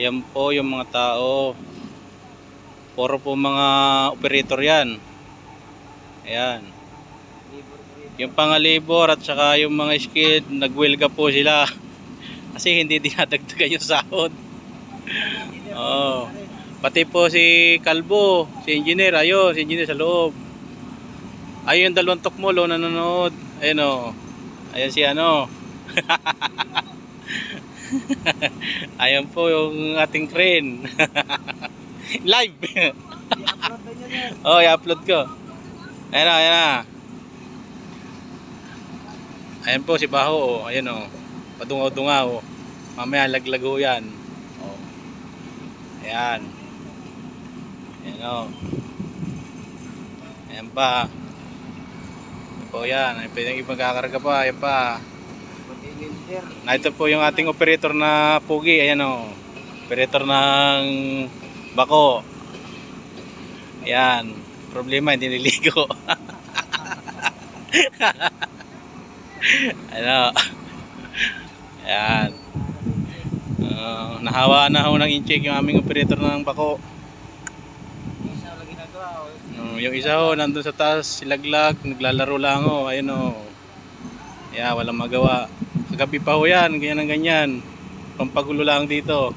Ayan po yung mga tao. Puro po mga operator yan. Ayan. Yung pangalibor at saka yung mga skid, nagwelga po sila. Kasi hindi dinadagdagan yung sahod. Oh. Pati po si Kalbo, si engineer, ayun, si engineer sa loob. Ayun yung dalawang tukmol nanonood. Ayun o. Ayun si ano. Ayun po yung ating crane. Live. Oh, i-upload ko. Ayan na, ayan na. Ayan po si Baho. Ayan o. Padungaw-dungaw. Mamaya laglago yan. Oh. Ayan. Ayan o. Ayan pa. Ayan po yan. Ayan pa yung magkakarga pa. Ayan pa. Ito po yung ating operator na pugi. Ayan o. Operator ng bako. Ayan. Problema, hindi niligo. Ano. Ayan. Nahawa na ho ng incheck yung aming operator ng bako. Yung isa ho nandun sa taas, silaglag, naglalaro lang ho. Ayun ho. Yeah, walang magawa. Kagabi pa ho yan, ganyan ang ganyan. Pampagulo lang dito.